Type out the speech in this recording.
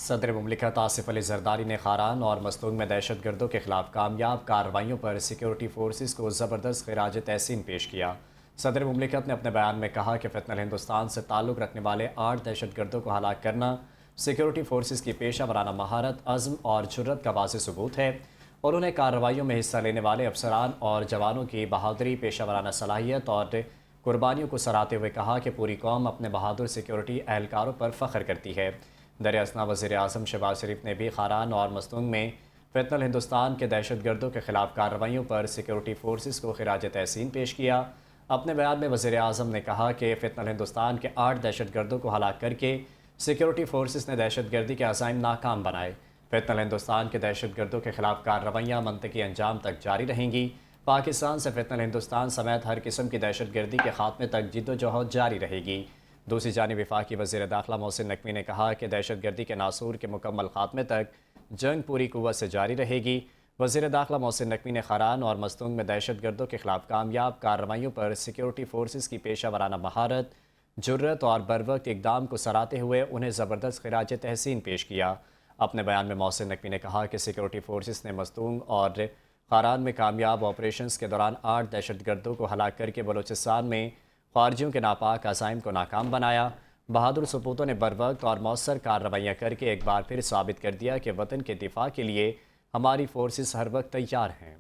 सदर मुमलिकत आसिफ अली जरदारी ने खारान और मस्तूंग में दहशत गर्दों के खिलाफ कामयाब कार्रवाइयों पर सिक्योरिटी फोर्सेस को ज़बरदस्त खिराज तहसीन पेश किया। सदर मुमलिकत ने अपने बयान में कहा कि फितनल हिंदुस्तान से ताल्लुक़ रखने वाले 8 दहशत गर्दों को हलाक करना सिक्योरिटी फोर्सेस की पेशा वराना महारत, अज़्म और जुर्रत का वाज़ेह सबूत है। उन्होंने कार्रवाइयों में हिस्सा लेने वाले अफसरान और जवानों की बहादुरी, पेशा वराना सलाहियत और कुर्बानियों को सराहते हुए कहा कि पूरी कौम अपने बहादुर सिक्योरिटी एहलकारों पर फ़ख्र करती है। दरियासना वज़ीर आज़म शहबाज शरीफ ने भी खारान और मस्तूंग में फितनल हिंदुस्तान के दहशत गर्दों के खिलाफ कार्रवाइयों पर सिक्योरिटी फोर्सेस को खिराज तहसीन पेश किया। अपने बयान में वज़ीर आज़म ने कहा कि फितनल हिंदुस्तान के 8 दहशत गर्दों को हलाक करके सिक्योरिटी फोर्सेस ने दहशत गर्दी के अज़ाइम नाकाम बनाए। फितनल हिंदुस्तान के दहशत गर्दों के खिलाफ कार्रवाइयाँ मंतकी अंजाम तक जारी रहेंगी। पाकिस्तान से फितनल हिंदुस्तान समेत हर किस्म की दहशत गर्दी के खात्मे तक जिद्दोजहद जारी रहेगी। दूसरी जानिब वफाकी वज़ीर दाखिला मोहसिन नकवी ने कहा कि दहशत गर्दी के नासूर के मुकम्मल खात्मे तक जंग पूरी कुव्वत से जारी रहेगी। वज़ीर दाखिला मोहसिन नकवी ने खारान और मस्तूंग में दहशत गर्दों के खिलाफ कामयाब कार्रवाइयों पर सिक्योरिटी फोर्सेस की पेशा वराना महारत, जुर्रत और बरवक्त इकदाम को सराहते हुए उन्हें ज़बरदस्त खिराज तहसीन पेश किया। अपने बयान में मोहसिन नकवी ने कहा कि सिक्योरिटी फोर्सेस ने मस्तूंग और खारान में कामयाब ऑपरेशन के दौरान 8 दहशत गर्दों को हलाक करके बलोचिस्तान में खारजियों के नापाक अज़ाइम को नाकाम बनाया। बहादुर सपूतों ने बरवक्त और मौसर कार्रवाइयाँ करके एक बार फिर साबित कर दिया कि वतन के दिफा के लिए हमारी फोर्सेस हर वक्त तैयार हैं।